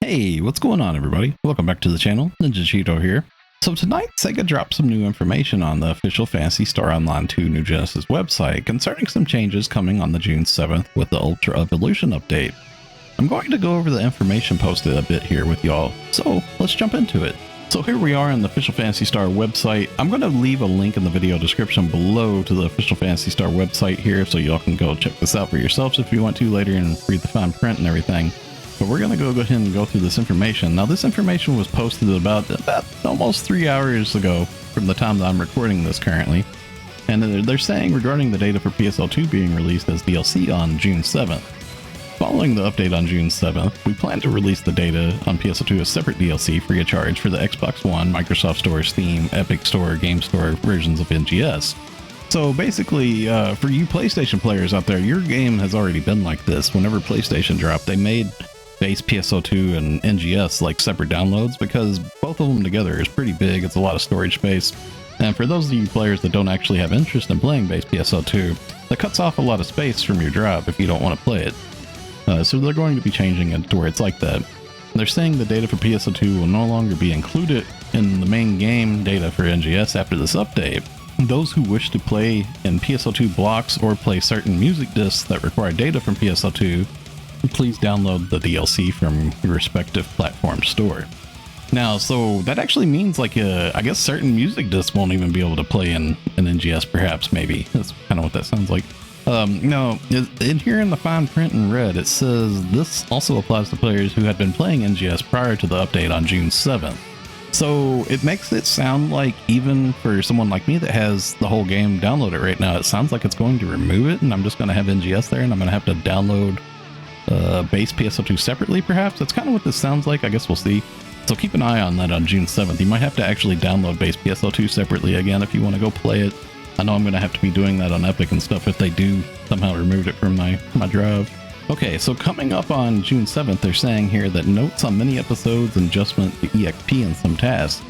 Hey, what's going on everybody? Welcome back to the channel, NiNjahCheeto here. So tonight, SEGA dropped some new information on the official Phantasy Star Online 2 New Genesis website concerning some changes coming on the June 7th with the Ultra Evolution update. I'm going to go over the information posted a bit here with y'all, so let's jump into it. So here we are on the official Phantasy Star website. I'm going to leave a link in the video description below to the official Phantasy Star website here, so y'all can go check this out for yourselves if you want to later and read the fine print and everything. But we're going to go ahead and go through this information. Now, this information was posted about almost 3 hours ago from the time that I'm recording this currently. And they're saying regarding the data for PSO2 being released as DLC on June 7th. Following the update on June 7th, we plan to release the data on PSO2 as separate DLC free of charge for the Xbox One, Microsoft Store, Steam, Epic Store, Game Store versions of NGS. So basically, for you PlayStation players out there, your game has already been like this. Whenever PlayStation dropped, they made base PSO2 and NGS like separate downloads because both of them together is pretty big. It's a lot of storage space. And for those of you players that don't actually have interest in playing base PSO2, that cuts off a lot of space from your drive if you don't want to play it. So they're going to be changing it to where it's like that. They're saying the data for PSO2 will no longer be included in the main game data for NGS after this update. Those who wish to play in PSO2 blocks or play certain music discs that require data from PSO2, please download the DLC from your respective platform store. Now, so that actually means like, I guess certain music discs won't even be able to play in NGS, perhaps, maybe. That's kind of what that sounds like. No, in here in the fine print in red, it says this also applies to players who had been playing NGS prior to the update on June 7th. So it makes it sound like even for someone like me that has the whole game downloaded right now, it sounds like it's going to remove it and I'm just going to have NGS there and I'm going to have to download base PSO2 separately, perhaps. That's kind of what this sounds like. I guess we'll see. So keep an eye on that on June 7th. You might have to actually download base PSO2 separately again if you want to go play it. I know I'm going to have to be doing that on Epic and stuff if they do somehow remove it from my drive. Okay, so coming up on June 7th, they're saying here that notes on many episodes and adjustment to EXP and some tasks.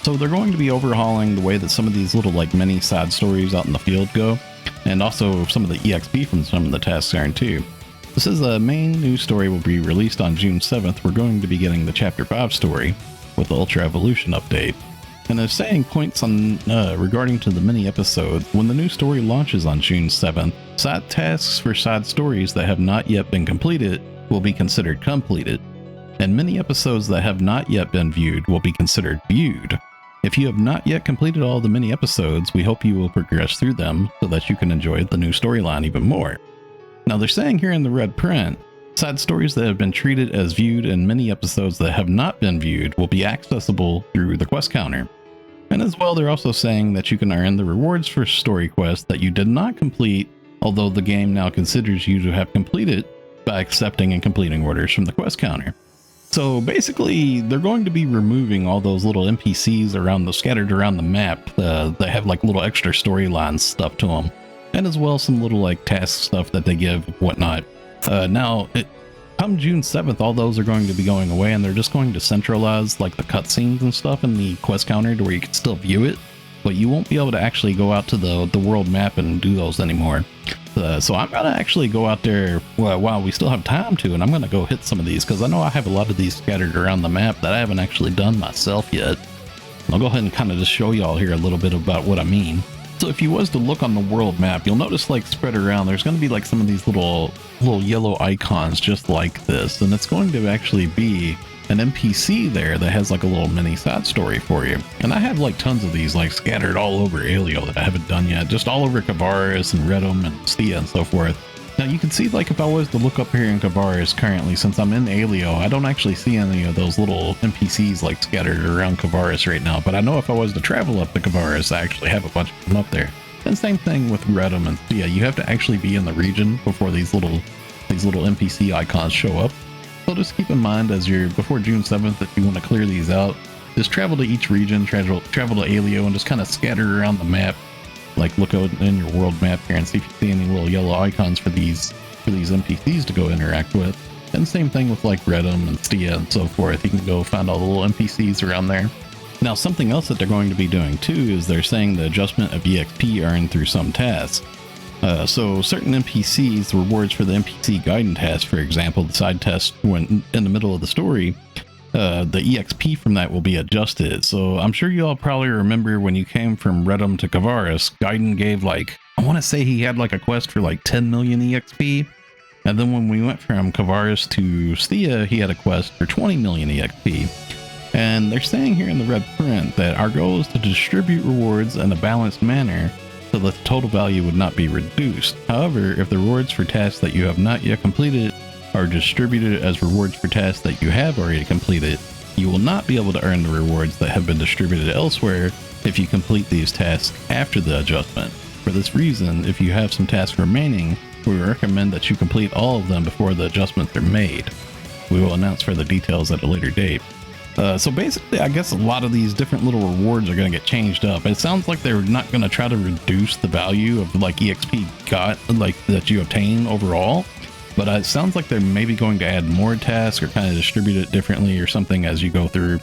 So they're going to be overhauling the way that some of these little like mini side stories out in the field go, and also some of the EXP from some of the tasks are in too. This is a main news story will be released on June 7th. We're going to be getting the Chapter 5 story with the Ultra Evolution update. And they're saying points on regarding to the mini episodes. When the new story launches on June 7th, side tasks for side stories that have not yet been completed will be considered completed. And mini episodes that have not yet been viewed will be considered viewed. If you have not yet completed all the mini episodes, we hope you will progress through them so that you can enjoy the new storyline even more. Now they're saying here in the red print, side stories that have been treated as viewed and mini episodes that have not been viewed will be accessible through the quest counter. And as well, they're also saying that you can earn the rewards for story quests that you did not complete, although the game now considers you to have completed by accepting and completing orders from the quest counter. So basically, they're going to be removing all those little NPCs scattered around the map that have like little extra storylines stuff to them. And as well, some little like task stuff that they give, whatnot. Come June 7th, all those are going to be going away, and they're just going to centralize like the cutscenes and stuff in the quest counter to where you can still view it, but you won't be able to actually go out to the world map and do those anymore. So I'm gonna actually go out there while we still have time to, and I'm gonna go hit some of these because I know I have a lot of these scattered around the map that I haven't actually done myself yet. I'll go ahead and kind of just show y'all here a little bit about what I mean. So if you was to look on the world map, you'll notice like spread around, there's going to be like some of these little yellow icons just like this. And it's going to actually be an NPC there that has like a little mini side story for you. And I have like tons of these like scattered all over Alio that I haven't done yet, just all over Kavaris and Redum and Stia and so forth. Now you can see like if I was to look up here in Kavaris currently, since I'm in Alio, I don't actually see any of those little NPCs like scattered around Kavaris right now, but I know if I was to travel up to Kavaris, I actually have a bunch of them up there. And same thing with Redum and Stia, you have to actually be in the region before these little NPC icons show up. So just keep in mind before June 7th, if you want to clear these out, just travel to each region, travel to Alio and just kind of scatter around the map. Like look out in your world map here and see if you see any little yellow icons for these NPCs to go interact with. And same thing with like Redum and Stia and so forth. You can go find all the little NPCs around there. Now something else that they're going to be doing too is they're saying the adjustment of EXP earned through some tasks. So certain NPCs, the rewards for the NPC Guiden task, for example, the side test when in the middle of the story, the EXP from that will be adjusted. So I'm sure you all probably remember when you came from Redum to Kavaris, Guiden gave like, I want to say he had like a quest for like 10 million EXP. And then when we went from Kavaris to Stia, he had a quest for 20 million EXP. And they're saying here in the red print that our goal is to distribute rewards in a balanced manner so that the total value would not be reduced. However, if the rewards for tasks that you have not yet completed are distributed as rewards for tasks that you have already completed, you will not be able to earn the rewards that have been distributed elsewhere if you complete these tasks after the adjustment. For this reason, if you have some tasks remaining, we recommend that you complete all of them before the adjustments are made. We will announce further details at a later date. So basically, I guess a lot of these different little rewards are going to get changed up. It sounds like they're not going to try to reduce the value of like EXP that you obtain overall, but it sounds like they're maybe going to add more tasks or kind of distribute it differently or something as you go through.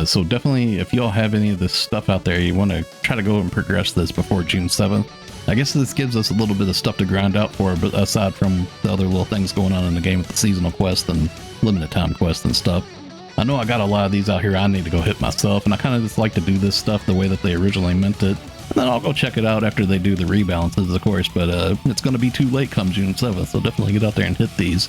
So definitely, if y'all have any of this stuff out there, you want to try to go and progress this before June 7th. I guess this gives us a little bit of stuff to grind out for, but aside from the other little things going on in the game with the seasonal quests and limited time quests and stuff. I know I got a lot of these out here I need to go hit myself, and I kind of just like to do this stuff the way that they originally meant it. And then I'll go check it out after they do the rebalances, of course, but it's going to be too late come June 7th, so definitely get out there and hit these.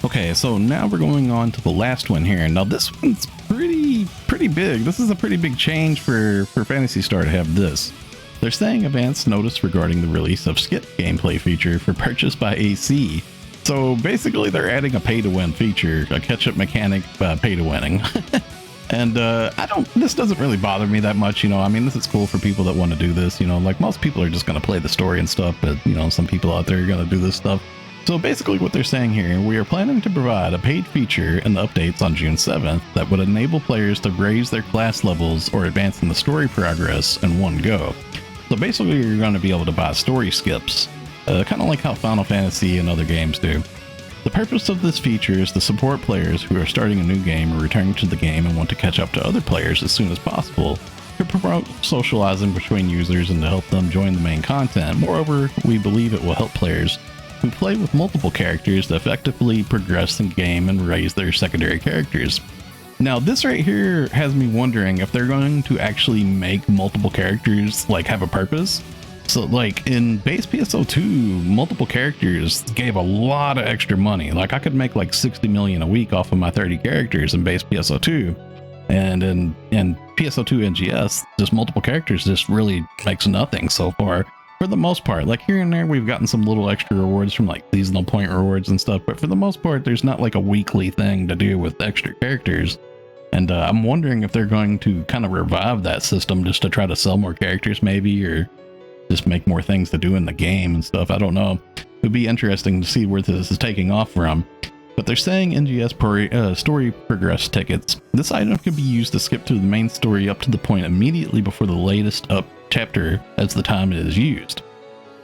Okay, so now we're going on to the last one here. Now this one's pretty big. This is a pretty big change for Phantasy Star to have this. They're saying advance notice regarding the release of skip gameplay feature for purchase by AC. So basically they're adding a pay to win feature, a catch up mechanic, pay to winning. And this doesn't really bother me that much, you know. I mean, this is cool for people that want to do this, you know, like most people are just going to play the story and stuff, but you know, some people out there are going to do this stuff. So basically what they're saying here, we are planning to provide a paid feature in the updates on June 7th that would enable players to raise their class levels or advance in the story progress in one go. So basically you're going to be able to buy story skips, kind of like how Final Fantasy and other games do. The purpose of this feature is to support players who are starting a new game or returning to the game and want to catch up to other players as soon as possible, to promote socializing between users and to help them join the main content. Moreover, we believe it will help players who play with multiple characters to effectively progress in game and raise their secondary characters. Now this right here has me wondering if they're going to actually make multiple characters like have a purpose. So like in base PSO2, multiple characters gave a lot of extra money. Like I could make like 60 million a week off of my 30 characters in base PSO2. And in PSO2 NGS, just multiple characters just really makes nothing so far. For the most part, like here and there, we've gotten some little extra rewards from like seasonal point rewards and stuff. But for the most part, there's not like a weekly thing to do with extra characters. And I'm wondering if they're going to kind of revive that system just to try to sell more characters maybe, or just make more things to do in the game and stuff. I don't know. It would be interesting to see where this is taking off from. But they're saying NGS story progress tickets. This item can be used to skip through the main story up to the point immediately before the latest up chapter as the time it is used.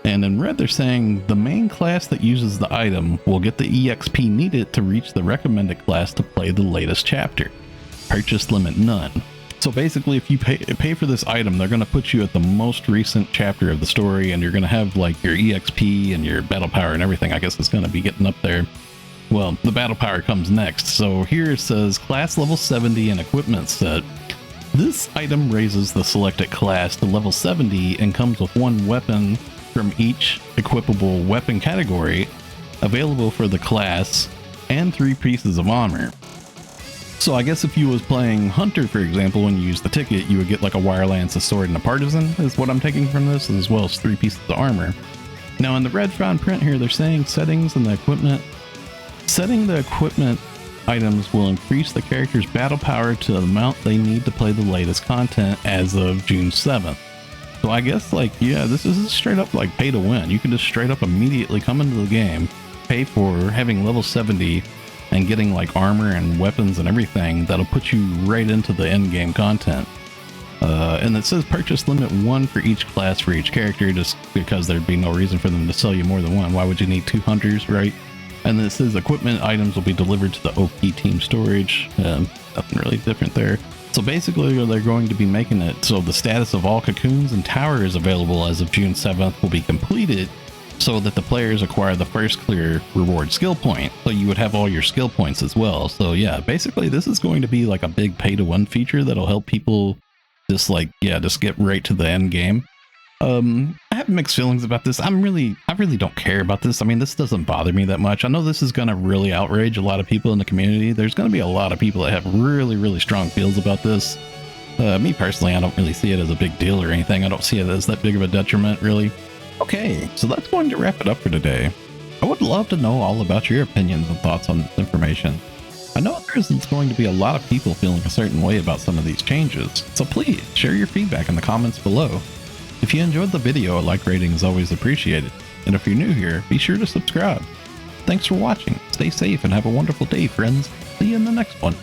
And in red, they're saying the main class that uses the item will get the EXP needed to reach the recommended class to play the latest chapter. Purchase limit none. So basically, if you pay for this item, they're going to put you at the most recent chapter of the story, and you're going to have like your EXP and your battle power and everything. I guess it's going to be getting up there. Well, the battle power comes next. So here it says class level 70 and equipment set. This item raises the selected class to level 70 and comes with one weapon from each equipable weapon category available for the class and 3 pieces of armor. So I guess if you was playing Hunter, for example, when you use the ticket, you would get like a wire lance, a sword, and a partisan, is what I'm taking from this, as well as 3 pieces of armor. Now in the red fine print here, they're saying settings in the equipment. Setting the equipment items will increase the character's battle power to the amount they need to play the latest content as of June 7th. So I guess like, yeah, this is straight up like pay to win. You can just straight up immediately come into the game, pay for having level 70 and getting like armor and weapons and everything that'll put you right into the end game content. And it says purchase limit 1 for each class for each character, just because there'd be no reason for them to sell you more than one. Why would you need 2 hunters, right? And then it says equipment items will be delivered to the OP team storage. Nothing really different there. So basically they're going to be making it so the status of all cocoons and towers available as of June 7th will be completed so that the players acquire the first clear reward skill point. So you would have all your skill points as well. So yeah, basically this is going to be like a big pay-to-win feature that'll help people just like, yeah, just get right to the end game. I have mixed feelings about this. I really don't care about this. I mean, this doesn't bother me that much. I know this is going to really outrage a lot of people in the community. There's going to be a lot of people that have really strong feels about this. Me personally, I don't really see it as a big deal or anything. I don't see it as that big of a detriment, really. Okay, so that's going to wrap it up for today. I would love to know all about your opinions and thoughts on this information. I know there's going to be a lot of people feeling a certain way about some of these changes, so please share your feedback in the comments below. If you enjoyed the video, a like rating is always appreciated, and if you're new here, be sure to subscribe. Thanks for watching, stay safe, and have a wonderful day, friends. See you in the next one.